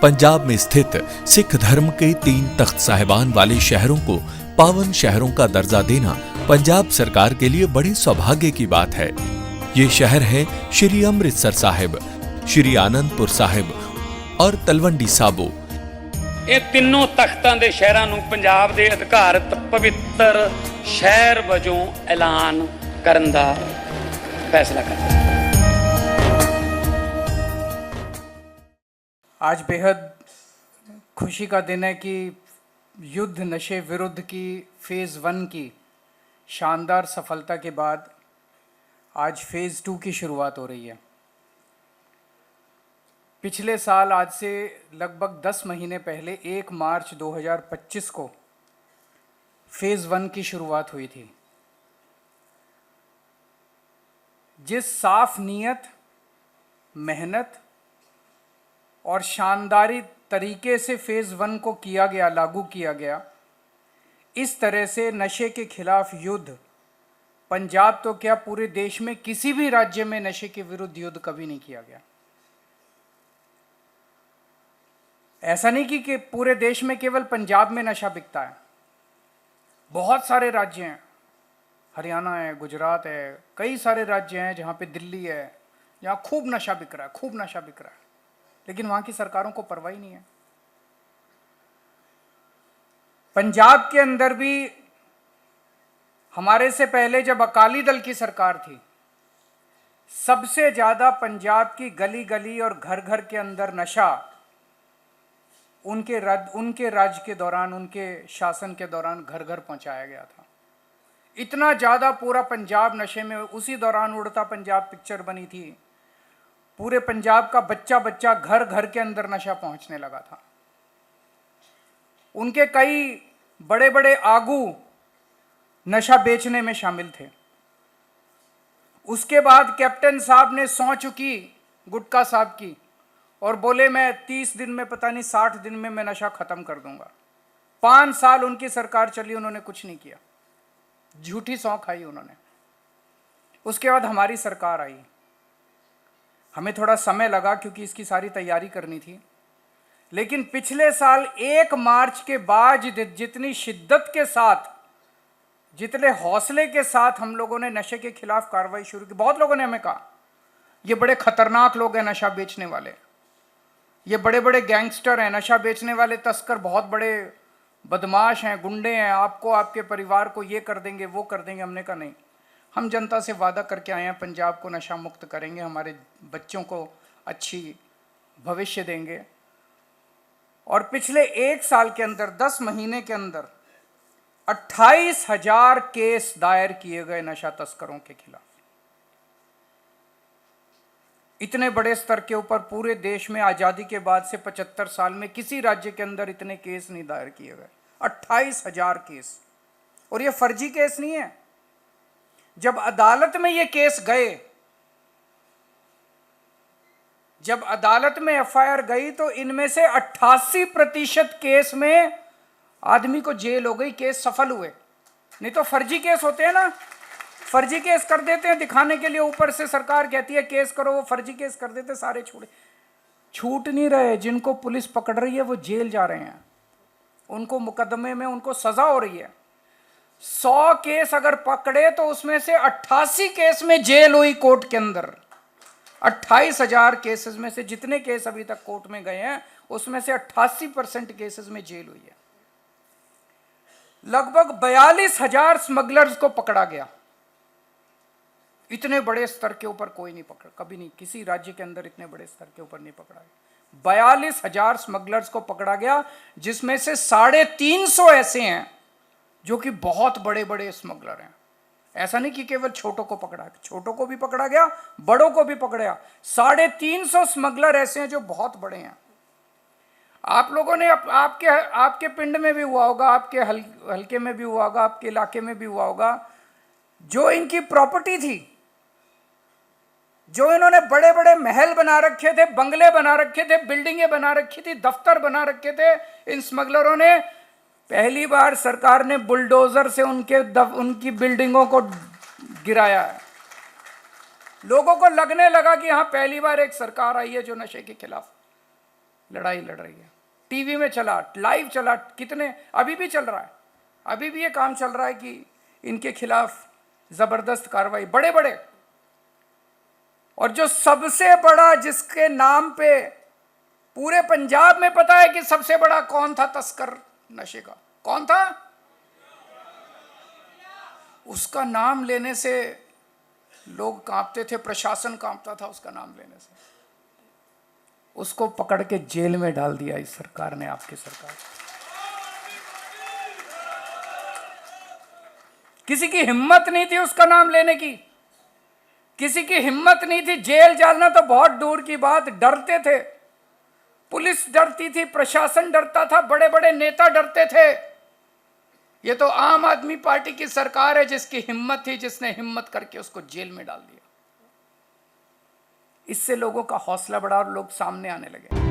पंजाब में स्थित सिख धर्म के 3 तख्त साहिबान वाले शहरों को पावन शहरों का दर्जा देना पंजाब सरकार के लिए बड़े सौभाग्य की बात है। ये शहर है श्री अमृतसर साहिब, श्री आनंदपुर साहिब और तलवंडी साबो। ਇਹ ਤਿੰਨੋਂ ਤਖਤਾਂ ਦੇ ਸ਼ਹਿਰਾਂ ਨੂੰ ਪੰਜਾਬ ਦੇ ਅਧਿਕਾਰਤ ਪਵਿੱਤਰ ਸ਼ਹਿਰ ਵਜੋਂ ਐਲਾਨ ਕਰਨ ਦਾ ਫੈਸਲਾ ਕੀਤਾ। आज बेहद खुशी का दिन है कि युद्ध नशे विरुद्ध की फ़ेज़ 1 की शानदार सफलता के बाद आज फ़ेज़ 2 की शुरुआत हो रही है। पिछले साल आज से लगभग 10 महीने पहले 1 मार्च 2025 को फ़ेज़ 1 की शुरुआत हुई थी। जिस साफ नीयत, मेहनत और शानदारी तरीके से फ़ेज़ 1 को किया गया, लागू किया गया, इस तरह से नशे के खिलाफ युद्ध पंजाब तो क्या पूरे देश में किसी भी राज्य में नशे के विरुद्ध युद्ध कभी नहीं किया गया। ऐसा नहीं कि पूरे देश में केवल पंजाब में नशा बिकता है, बहुत सारे राज्य हैं, हरियाणा है, गुजरात है, कई सारे राज्य हैं जहाँ पे दिल्ली है, जहाँ खूब नशा बिक रहा है, खूब नशा बिक रहा है, लेकिन वहाँ की सरकारों को परवाह ही नहीं है। पंजाब के अंदर भी हमारे से पहले जब अकाली दल की सरकार थी, सबसे ज़्यादा पंजाब की गली गली और घर घर के अंदर नशा उनके राज्य के दौरान, उनके शासन के दौरान घर घर पहुंचाया गया था। इतना ज़्यादा पूरा पंजाब नशे में, उसी दौरान उड़ता पंजाब पिक्चर बनी थी, पूरे पंजाब का बच्चा बच्चा घर घर के अंदर नशा पहुंचने लगा था। उनके कई बड़े बड़े आगू नशा बेचने में शामिल थे। उसके बाद कैप्टन साहब ने सौं चुकी गुटका साहब की और बोले मैं 30 दिन में, पता नहीं 60 दिन में मैं नशा ख़त्म कर दूंगा। 5 साल उनकी सरकार चली, उन्होंने कुछ नहीं किया, झूठी सौं खाई उन्होंने। उसके बाद हमारी सरकार आई। हमें थोड़ा समय लगा क्योंकि इसकी सारी तैयारी करनी थी, लेकिन पिछले साल 1 मार्च के बाद जितनी शिद्दत के साथ, जितने हौसले के साथ हम लोगों ने नशे के खिलाफ कार्रवाई शुरू की। बहुत लोगों ने हमें कहा ये बड़े खतरनाक लोग हैं नशा बेचने वाले, ये बड़े बड़े गैंगस्टर हैं, नशा बेचने वाले तस्कर बहुत बड़े बदमाश हैं, गुंडे हैं, आपको, आपके परिवार को ये कर देंगे, वो कर देंगे। हमने कहा नहीं, हम जनता से वादा करके आए हैं, पंजाब को नशा मुक्त करेंगे, हमारे बच्चों को अच्छी भविष्य देंगे। और पिछले 1 साल के अंदर, 10 महीने के अंदर 28,000 केस दायर किए गए नशा तस्करों के खिलाफ। इतने बड़े स्तर के ऊपर पूरे देश में आज़ादी के बाद से 75 साल में किसी राज्य के अंदर इतने केस नहीं दायर किए गए। 28,000 केस। और ये फर्जी केस नहीं है। जब अदालत में ये केस गए, जब अदालत में एफआईआर गई, तो इनमें से 88% केस में आदमी को जेल हो गई, केस सफल हुए। नहीं तो फर्जी केस होते हैं ना, फर्जी केस कर देते हैं दिखाने के लिए, ऊपर से सरकार कहती है केस करो, वो फर्जी केस कर देते, सारे छूट नहीं रहे। जिनको पुलिस पकड़ रही है वो जेल जा रहे हैं, उनको मुकदमे में उनको सजा हो रही है। 100 केस अगर पकड़े तो उसमें से 88 केस में जेल हुई कोर्ट के अंदर। 28,000 केसेस में से जितने केस अभी तक कोर्ट में गए हैं, उसमें से 88% केसेस में जेल हुई है। लगभग 42,000 स्मगलर्स को पकड़ा गया। इतने बड़े स्तर के ऊपर कोई नहीं पकड़ा, कभी नहीं, किसी राज्य के अंदर इतने बड़े स्तर के ऊपर नहीं पकड़ा गया। 42,000 स्मगलर्स को पकड़ा गया, जिसमें से 350 ऐसे हैं जो कि बहुत बड़े बड़े स्मगलर हैं। ऐसा नहीं कि केवल छोटों को पकड़ा, छोटों को भी पकड़ा गया, बड़ों को भी पकड़ा। 350 स्मगलर ऐसे हैं जो बहुत बड़े हैं। आप लोगों ने आपके पिंड में भी हुआ होगा, आपके हल्के में भी हुआ होगा, आपके इलाके में भी हुआ होगा, जो इनकी प्रॉपर्टी थी, जो इन्होंने बड़े बड़े महल बना रखे थे, बंगले बना रखे थे, बिल्डिंगें बना रखी थी, दफ्तर बना रखे थे, इन स्मगलरों ने पहली बार सरकार ने बुलडोजर से उनकी बिल्डिंगों को गिराया है। लोगों को लगने लगा कि हाँ, पहली बार एक सरकार आई है जो नशे के खिलाफ लड़ाई लड़ रही है। टीवी में चला, लाइव चला, कितने, अभी भी चल रहा है, अभी भी ये काम चल रहा है कि इनके खिलाफ जबरदस्त कार्रवाई, बड़े बड़े। और जो सबसे बड़ा, जिसके नाम पे पूरे पंजाब में पता है कि सबसे बड़ा कौन था तस्कर नशे का, कौन था, उसका नाम लेने से लोग कांपते थे, प्रशासन कांपता था उसका नाम लेने से। उसको पकड़ के जेल में डाल दिया इस सरकार ने, आपकी सरकार। किसी की हिम्मत नहीं थी उसका नाम लेने की, किसी की हिम्मत नहीं थी। जेल जाना तो बहुत दूर की बात, डरते थे, पुलिस डरती थी, प्रशासन डरता था, बड़े बड़े नेता डरते थे। ये तो आम आदमी पार्टी की सरकार है जिसकी हिम्मत थी, जिसने हिम्मत करके उसको जेल में डाल दिया। इससे लोगों का हौसला बढ़ा और लोग सामने आने लगे।